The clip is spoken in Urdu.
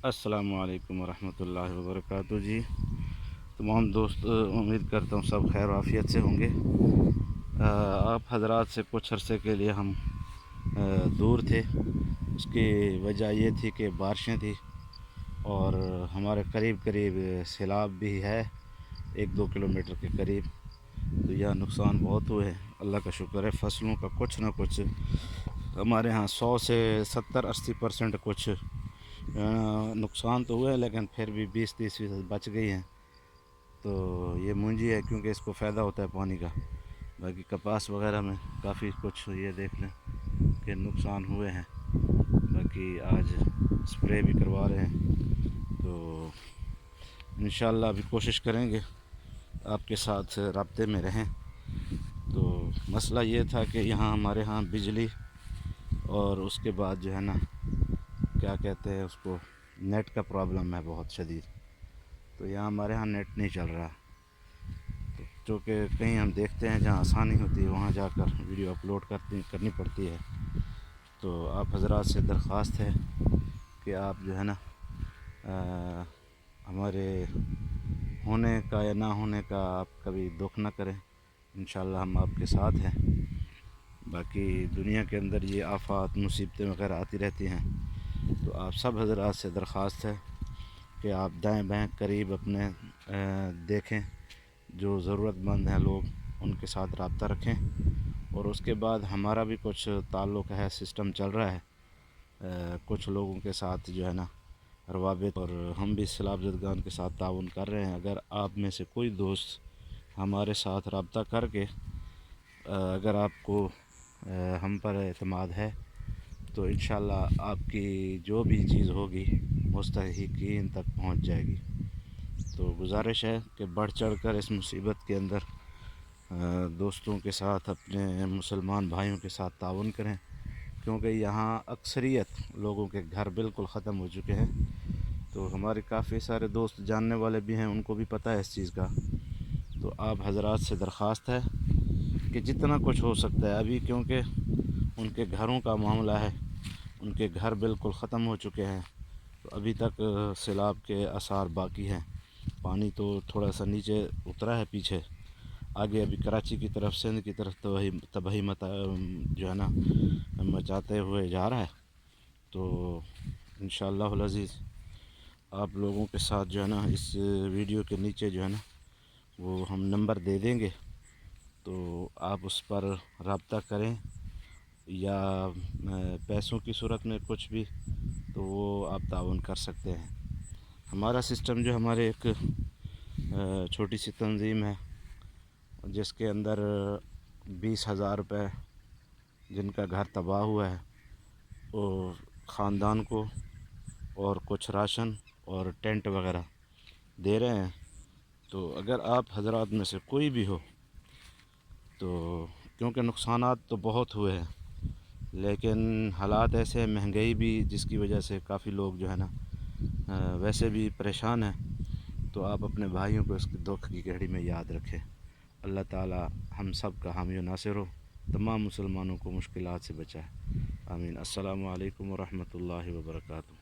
السلام علیکم ورحمۃ اللہ وبرکاتہ جی تمام دوست، امید کرتا ہوں سب خیر و عافیت سے ہوں گے۔ آپ حضرات سے کچھ عرصے کے لیے ہم دور تھے۔ اس کی وجہ یہ تھی کہ بارشیں تھیں اور ہمارے قریب قریب سیلاب بھی ہے، 1-2 کلومیٹر کے قریب، تو یہ نقصان بہت ہوئے ہیں۔ اللہ کا شکر ہے، فصلوں کا کچھ نہ کچھ ہمارے ہاں 100 سے 70-80% کچھ نقصان تو ہوا ہے، لیکن پھر بھی 20-30% بچ گئی ہیں۔ تو یہ مونجی ہے کیونکہ اس کو فائدہ ہوتا ہے پانی کا۔ باقی کپاس وغیرہ میں کافی کچھ یہ دیکھ لیں کہ نقصان ہوئے ہیں۔ باقی آج سپرے بھی کروا رہے ہیں، تو انشاءاللہ ابھی کوشش کریں گے آپ کے ساتھ رابطے میں رہیں۔ تو مسئلہ یہ تھا کہ یہاں ہمارے ہاں بجلی اور اس کے بعد جو ہے نا کیا کہتے ہیں اس کو، نیٹ کا پرابلم ہے بہت شدید۔ تو یہاں ہمارے ہاں نیٹ نہیں چل رہا، تو چونکہ کہیں ہم دیکھتے ہیں جہاں آسانی ہوتی ہے وہاں جا کر ویڈیو اپلوڈ کرنی پڑتی ہے۔ تو آپ حضرات سے درخواست ہے کہ آپ جو ہے نا ہمارے ہونے کا یا نہ ہونے کا آپ کبھی دکھ نہ کریں، انشاءاللہ ہم آپ کے ساتھ ہیں۔ باقی دنیا کے اندر یہ آفات مصیبتیں وغیرہ آتی رہتی ہیں، تو آپ سب حضرات سے درخواست ہے کہ آپ دائیں بائیں قریب اپنے دیکھیں، جو ضرورت مند ہیں لوگ ان کے ساتھ رابطہ رکھیں۔ اور اس کے بعد ہمارا بھی کچھ تعلق ہے، سسٹم چل رہا ہے کچھ لوگوں کے ساتھ جو ہے نا روابط، اور ہم بھی سیلاب زدگان کے ساتھ تعاون کر رہے ہیں۔ اگر آپ میں سے کوئی دوست ہمارے ساتھ رابطہ کر کے اگر آپ کو ہم پر اعتماد ہے تو انشاءاللہ آپ کی جو بھی چیز ہوگی مستحقین تک پہنچ جائے گی۔ تو گزارش ہے کہ بڑھ چڑھ کر اس مصیبت کے اندر دوستوں کے ساتھ، اپنے مسلمان بھائیوں کے ساتھ تعاون کریں، کیونکہ یہاں اکثریت لوگوں کے گھر بالکل ختم ہو چکے ہیں۔ تو ہمارے کافی سارے دوست جاننے والے بھی ہیں، ان کو بھی پتہ ہے اس چیز کا۔ تو آپ حضرات سے درخواست ہے کہ جتنا کچھ ہو سکتا ہے ابھی، کیونکہ ان کے گھروں کا معاملہ ہے، ان کے گھر بالکل ختم ہو چکے ہیں، تو ابھی تک سیلاب کے آثار باقی ہیں۔ پانی تو تھوڑا سا نیچے اترا ہے پیچھے، آگے ابھی کراچی کی طرف، سندھ کی طرف تباہی جو ہے نا مچاتے ہوئے جا رہا ہے۔ تو انشاءاللہ العزیز آپ لوگوں کے ساتھ جو ہے نا اس ویڈیو کے نیچے جو ہے نا وہ ہم نمبر دے دیں گے، تو آپ اس پر رابطہ کریں، یا پیسوں کی صورت میں کچھ بھی، تو وہ آپ تعاون کر سکتے ہیں۔ ہمارا سسٹم جو ہمارے ایک چھوٹی سی تنظیم ہے جس کے اندر 20,000 روپے جن کا گھر تباہ ہوا ہے اور خاندان کو، اور کچھ راشن اور ٹینٹ وغیرہ دے رہے ہیں۔ تو اگر آپ حضرات میں سے کوئی بھی ہو تو، کیونکہ نقصانات تو بہت ہوئے ہیں، لیکن حالات ایسے ہیں، مہنگائی بھی، جس کی وجہ سے کافی لوگ جو ہے نا ویسے بھی پریشان ہیں۔ تو آپ اپنے بھائیوں کو اس دکھ کی گھڑی میں یاد رکھیں۔ اللہ تعالی ہم سب کا حامی و ناصر ہو، تمام مسلمانوں کو مشکلات سے بچائے، آمین۔ السلام علیکم ورحمۃ اللہ وبرکاتہ۔